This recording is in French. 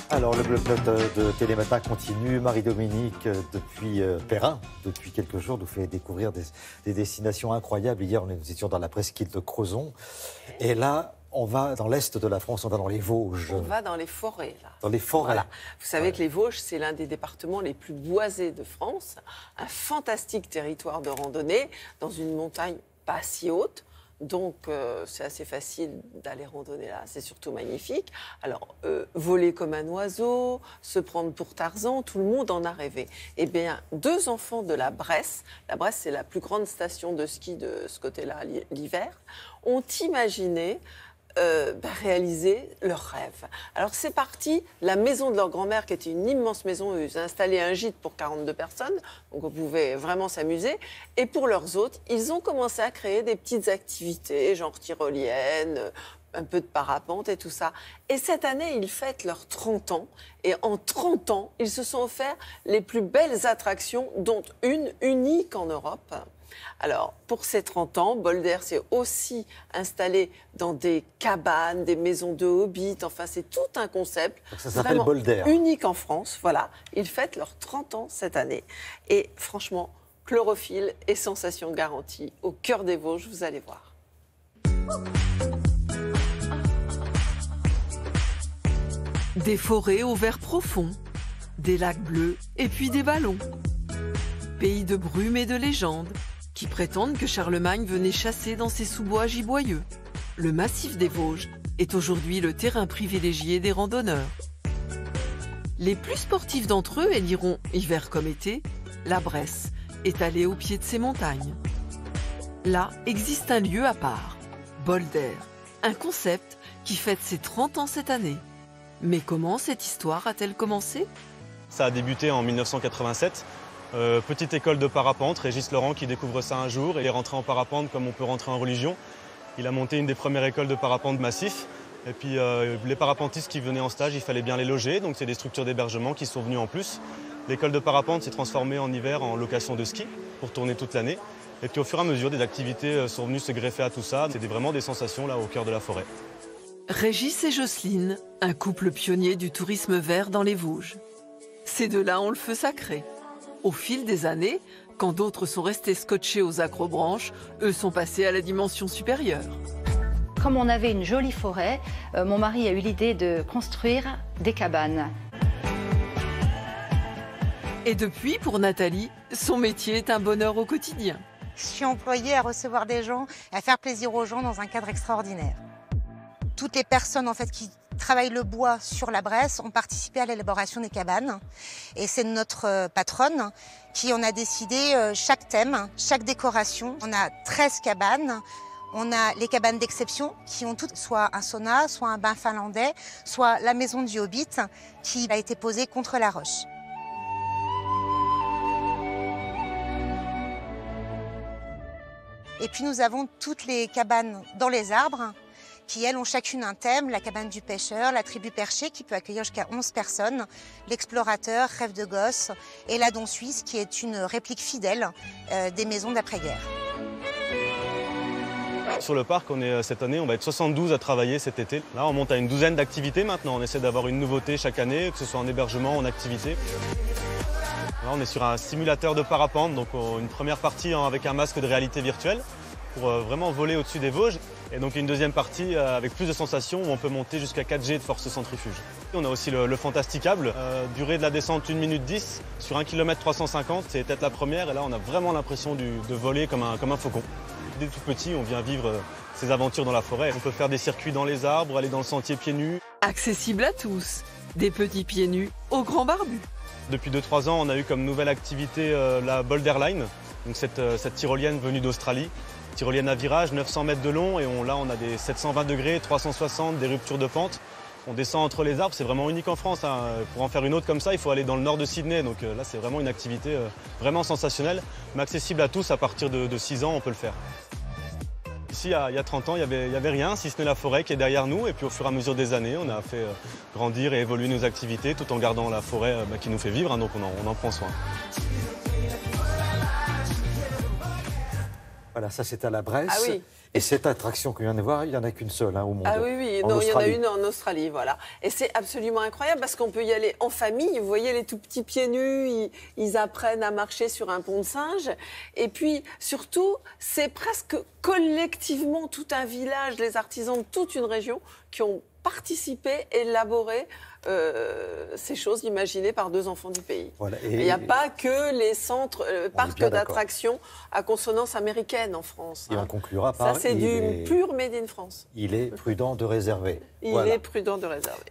Alors, le bloc-notes de Télématin continue. Marie-Dominique, depuis Perrin, depuis quelques jours, nous fait découvrir des destinations incroyables. Hier, nous étions dans la presqu'île de Crozon. Et là, on va dans l'est de la France, on va dans les Vosges. On va dans les forêts, là. Dans les forêts. Voilà. Vous savez que les Vosges, c'est l'un des départements les plus boisés de France. Un fantastique territoire de randonnée dans une montagne pas si haute. Donc, c'est assez facile d'aller randonner là. C'est surtout magnifique. Alors, voler comme un oiseau, se prendre pour Tarzan, tout le monde en a rêvé. Eh bien, 2 enfants de la Bresse c'est la plus grande station de ski de ce côté-là l'hiver, ont imaginé réaliser leur rêve. Alors c'est parti, la maison de leur grand-mère, qui était une immense maison, ils ont installé un gîte pour 42 personnes, donc on pouvait vraiment s'amuser. Et pour leurs hôtes, ils ont commencé à créer des petites activités, genre tyrolienne, un peu de parapente et tout ça. Et cette année, ils fêtent leurs 30 ans. Et en 30 ans, ils se sont offerts les plus belles attractions, dont une unique en Europe. Alors, pour ces 30 ans, Bolder s'est aussi installé dans des cabanes, des maisons de hobbits. Enfin, c'est tout un concept. Donc ça s'appelle Bolder. Unique en France. Voilà, ils fêtent leurs 30 ans cette année. Et franchement, chlorophylle et sensations garanties. Au cœur des Vosges, vous allez voir. Des forêts au vert profond, des lacs bleus et puis des ballons. Pays de brume et de légendes qui prétendent que Charlemagne venait chasser dans ses sous-bois giboyeux. Le massif des Vosges est aujourd'hui le terrain privilégié des randonneurs. Les plus sportifs d'entre eux éliront, hiver comme été, la Bresse, étalée au pied de ces montagnes. Là existe un lieu à part, Bolder, un concept qui fête ses 30 ans cette année. Mais comment cette histoire a-t-elle commencé ? Ça a débuté en 1987. Petite école de parapente, Régis Laurent qui découvre ça un jour. Il est rentré en parapente comme on peut rentrer en religion. Il a monté une des premières écoles de parapente massif. Et puis les parapentistes qui venaient en stage, il fallait bien les loger. Donc c'est des structures d'hébergement qui sont venues en plus. L'école de parapente s'est transformée en hiver en location de ski pour tourner toute l'année. Et puis au fur et à mesure, des activités sont venues se greffer à tout ça. C'était vraiment des sensations là au cœur de la forêt. Régis et Jocelyne, un couple pionnier du tourisme vert dans les Vosges. Ces deux-là ont le feu sacré. Au fil des années, quand d'autres sont restés scotchés aux acrobranches, eux sont passés à la dimension supérieure. Comme on avait une jolie forêt, mon mari a eu l'idée de construire des cabanes. Et depuis, pour Nathalie, son métier est un bonheur au quotidien. Je suis employée à recevoir des gens, à faire plaisir aux gens dans un cadre extraordinaire. Toutes les personnes en fait qui travaillent le bois sur la Bresse ont participé à l'élaboration des cabanes. Et c'est notre patronne qui en a décidé chaque thème, chaque décoration. On a 13 cabanes. On a les cabanes d'exception qui ont toutes soit un sauna, soit un bain finlandais, soit la maison du Hobbit qui a été posée contre la roche. Et puis nous avons toutes les cabanes dans les arbres qui, elles, ont chacune un thème. La cabane du pêcheur, la tribu perchée qui peut accueillir jusqu'à 11 personnes, l'explorateur, rêve de gosse, et la Don Suisse qui est une réplique fidèle des maisons d'après-guerre. Sur le parc, cette année, on va être 72 à travailler cet été. Là, on monte à une douzaine d'activités maintenant. On essaie d'avoir une nouveauté chaque année, que ce soit en hébergement, en activité. Là, on est sur un simulateur de parapente, donc une première partie avec un masque de réalité virtuelle pour vraiment voler au-dessus des Vosges. Et donc une deuxième partie avec plus de sensations où on peut monter jusqu'à 4 G de force centrifuge. On a aussi le fantasticable, durée de la descente 1 minute 10 sur 1 km 350, c'est peut-être la première et là on a vraiment l'impression de voler comme un faucon. Dès tout petit, on vient vivre ces aventures dans la forêt. On peut faire des circuits dans les arbres, aller dans le sentier pieds nus. Accessible à tous, des petits pieds nus aux grands barbus. Depuis 2-3 ans, on a eu comme nouvelle activité la Boulderline, donc cette tyrolienne venue d'Australie. Tyrolienne à virage, 900 mètres de long et là on a des 720 degrés, 360, des ruptures de pente. On descend entre les arbres, c'est vraiment unique en France. Hein. Pour en faire une autre comme ça, il faut aller dans le nord de Sydney. Donc là c'est vraiment une activité vraiment sensationnelle, mais accessible à tous à partir de 6 ans, on peut le faire. Ici, il y a 30 ans, il y avait rien, si ce n'est la forêt qui est derrière nous. Et puis au fur et à mesure des années, on a fait grandir et évoluer nos activités tout en gardant la forêt qui nous fait vivre, hein, donc on en prend soin. Voilà, ça c'est à la Bresse. Ah oui. Et cette attraction qu'on vient de voir, il n'y en a qu'une seule au monde. Ah oui, oui, En non, il y en a Australie. une en Australie, voilà. Et c'est absolument incroyable parce qu'on peut y aller en famille. Vous voyez les tout petits pieds nus, ils apprennent à marcher sur un pont de singe. Et puis, surtout, c'est presque collectivement tout un village, les artisans de toute une région qui ont participé, élaboré ces choses imaginées par 2 enfants du pays. Voilà. Il n'y a pas que les centres, parcs bien d'accord. d'attractions à consonance américaine en France. Et on conclura Ça, par... c'est du pur Made in France. Il est prudent de réserver. Il Voilà. est prudent de réserver.